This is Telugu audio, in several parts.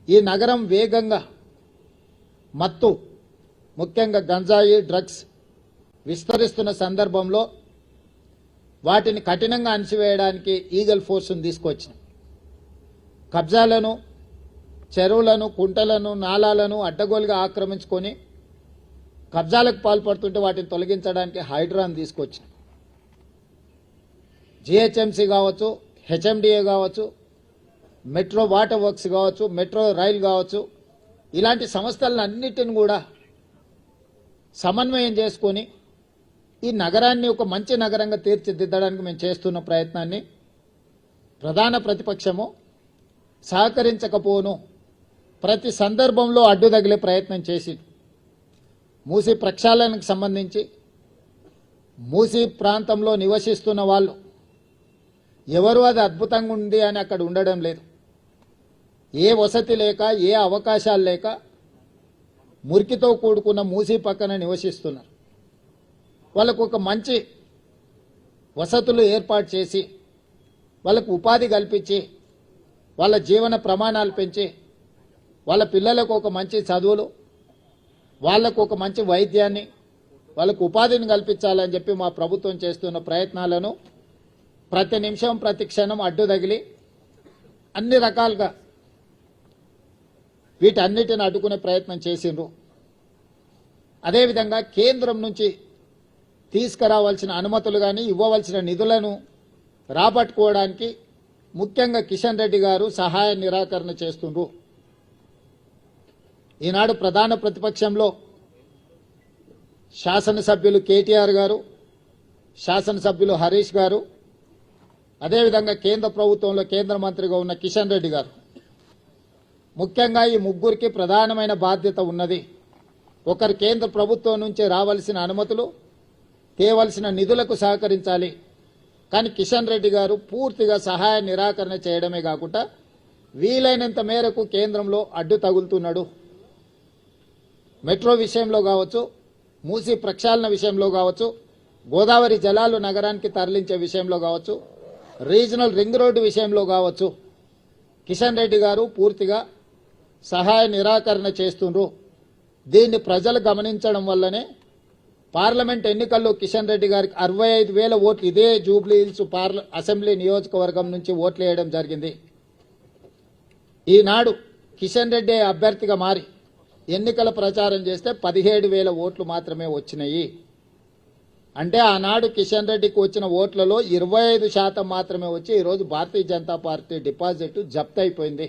ఈ నగరం వేగంగా మత్తు ముఖ్యంగా గంజాయి డ్రగ్స్ విస్తరిస్తున్న సందర్భంలో వాటిని కఠినంగా అణిచివేయడానికి ఈగల్ ఫోర్స్ను తీసుకొచ్చింది. కబ్జాలను, చెరువులను, కుంటలను, నాలాలను అడ్డగోలుగా ఆక్రమించుకొని కబ్జాలకు పాల్పడుతుంటే వాటిని తొలగించడానికి హైడ్రాను తీసుకొచ్చింది. జిహెచ్ఎంసీ కావచ్చు, హెచ్ఎండిఏ కావచ్చు, మెట్రో వాటర్ వర్క్స్ కావచ్చు, మెట్రో రైలు కావచ్చు, ఇలాంటి సంస్థలన్నిటిని కూడా సమన్వయం చేసుకొని ఈ నగరాన్ని ఒక మంచి నగరంగా తీర్చిదిద్దడానికి మేము చేస్తున్న ప్రయత్నాన్ని ప్రధాన ప్రతిపక్షము సహకరించకపోను ప్రతి సందర్భంలో అడ్డు తగిలే ప్రయత్నం చేసి మూసీ ప్రక్షాళనకు సంబంధించి మూసీ ప్రాంతంలో నివసిస్తున్న వాళ్ళు ఎవరు అది అద్భుతంగా ఉంది అని అక్కడ ఉండడం లేదు. ఏ వసతి లేక, ఏ అవకాశాలు లేక మురికితో కూడుకున్న మూసీ పక్కన నివసిస్తున్నారు. వాళ్ళకు ఒక మంచి వసతులు ఏర్పాటు చేసి వాళ్ళకు ఉపాధి కల్పించి వాళ్ళ జీవన ప్రమాణాలు పెంచి వాళ్ళ పిల్లలకు ఒక మంచి చదువులు, వాళ్ళకు ఒక మంచి వైద్యాన్ని, వాళ్ళకు ఉపాధిని కల్పించాలని చెప్పి మా ప్రభుత్వం చేస్తున్న ప్రయత్నాలను ప్రతి నిమిషం ప్రతి క్షణం అడ్డు తగిలి అన్ని రకాలుగా వీటన్నిటిని అడ్డుకునే ప్రయత్నం చేసిండ్రు. అదేవిధంగా కేంద్రం నుంచి తీసుకురావాల్సిన అనుమతులు కానీ ఇవ్వవలసిన నిధులను రాబట్టుకోవడానికి ముఖ్యంగా కిషన్ రెడ్డి గారు సహాయ నిరాకరణ చేస్తుండ్రు. ఈనాడు ప్రధాన ప్రతిపక్షంలో శాసనసభ్యులు కేటీఆర్ గారు, శాసనసభ్యులు హరీష్ గారు, అదేవిధంగా కేంద్ర ప్రభుత్వంలో కేంద్ర మంత్రిగా ఉన్న కిషన్ రెడ్డి గారు, ముఖ్యంగా ఈ ముగ్గురికి ప్రధానమైన బాధ్యత ఉన్నది. ఒకరు కేంద్ర ప్రభుత్వం నుంచి రావాల్సిన అనుమతులు, తేవలసిన నిధులకు సహకరించాలి. కానీ కిషన్ రెడ్డి గారు పూర్తిగా సహాయ నిరాకరణ చేయడమే కాకుండా వీలైనంత మేరకు కేంద్రంలో అడ్డు తగులుతున్నాడు. మెట్రో విషయంలో కావచ్చు, మూసీ ప్రక్షాళన విషయంలో కావచ్చు, గోదావరి జలాలు నగరానికి తరలించే విషయంలో కావచ్చు, రీజనల్ రింగ్ రోడ్డు విషయంలో కావచ్చు, కిషన్ రెడ్డి గారు పూర్తిగా సహాయ నిరాకరణ చేస్తుండ్రు. దీన్ని ప్రజలు గమనించడం వల్లనే పార్లమెంట్ ఎన్నికల్లో కిషన్ రెడ్డి గారికి 65,000 ఓట్లు ఇదే జూబ్లీ హిల్స్ అసెంబ్లీ నియోజకవర్గం నుంచి ఓట్లు వేయడం జరిగింది. ఈనాడు కిషన్ రెడ్డి అభ్యర్థిగా మారి ఎన్నికల ప్రచారం చేస్తే 17,000 ఓట్లు మాత్రమే వచ్చినాయి. అంటే ఆనాడు కిషన్ రెడ్డికి వచ్చిన ఓట్లలో 25% మాత్రమే వచ్చి ఈరోజు భారతీయ జనతా పార్టీ డిపాజిట్ జప్తు అయిపోయింది.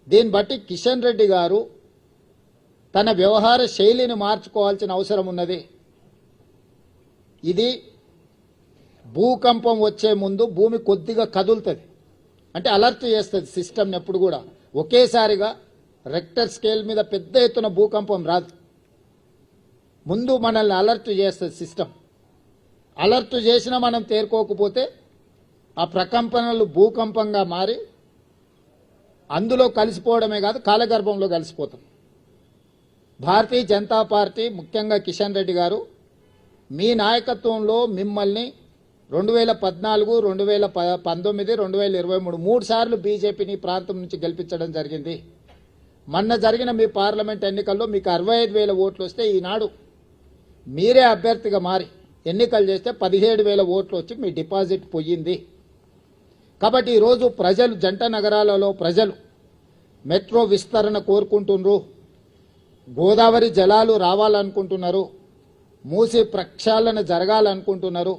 దీన్ని బట్టి కిషన్ రెడ్డి గారు తన వ్యవహార శైలిని మార్చుకోవాల్సిన అవసరం ఉన్నది. ఇది భూకంపం వచ్చే ముందు భూమి కొద్దిగా కదులుతుంది, అంటే అలర్ట్ చేస్తుంది సిస్టమ్ని. ఎప్పుడు కూడా ఒకేసారిగా రెక్టర్ స్కేల్ మీద పెద్ద ఎత్తున భూకంపం రాదు, ముందు మనల్ని అలర్ట్ చేస్తుంది సిస్టమ్. అలర్ట్ చేసినా మనం తేరుకోకపోతే ఆ ప్రకంపనలు భూకంపంగా మారి అందులో కలిసిపోవడమే కాదు కాలగర్భంలో కలిసిపోతాం. భారతీయ జనతా పార్టీ ముఖ్యంగా కిషన్ రెడ్డి గారు మీ నాయకత్వంలో మిమ్మల్ని 2014, 2019, 2023 3 సార్లు బీజేపీని ప్రాంతం నుంచి గెలిపించడం జరిగింది. మొన్న జరిగిన మీ పార్లమెంట్ ఎన్నికల్లో మీకు 65,000 ఓట్లు వస్తే ఈనాడు మీరే అభ్యర్థిగా మారి ఎన్నికలు చేస్తే 17,000 ఓట్లు వచ్చి మీ డిపాజిట్ పోయింది. కాబట్టి ఈరోజు ప్రజలు, జంట నగరాలలో ప్రజలు మెట్రో విస్తరణ కోరుకుంటున్నారు, గోదావరి జలాలు రావాలనుకుంటున్నారు, మూసీ ప్రక్షాళన జరగాలనుకుంటున్నారు,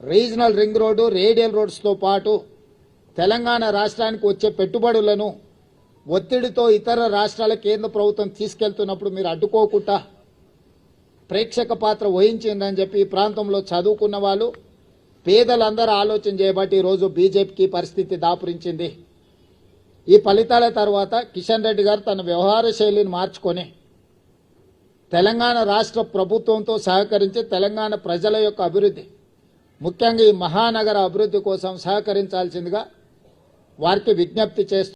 రీజనల్ రింగ్ రోడ్డు, రేడియల్ రోడ్స్తో పాటు తెలంగాణ రాష్ట్రానికి వచ్చే పెట్టుబడులను ఒత్తిడితో ఇతర రాష్ట్రాల కేంద్ర ప్రభుత్వం తీసుకెళ్తున్నప్పుడు మీరు అడ్డుకోకుండా ప్రేక్షక పాత్ర వహించిందని చెప్పి ఈ ప్రాంతంలో చదువుకున్న వాళ్ళు, పేదలందరూ ఆలోచన చేయబట్టి ఈరోజు బీజేపీకి పరిస్థితి దాపురించింది. ఈ ఫలితాల తర్వాత కిషన్ రెడ్డి గారు తన వ్యవహార శైలిని మార్చుకొని తెలంగాణ రాష్ట్ర ప్రభుత్వంతో సహకరించి తెలంగాణ ప్రజల యొక్క అభివృద్ధి, ముఖ్యంగా ఈ మహానగర అభివృద్ధి కోసం సహకరించాల్సిందిగా వారికి విజ్ఞప్తి చేస్తూ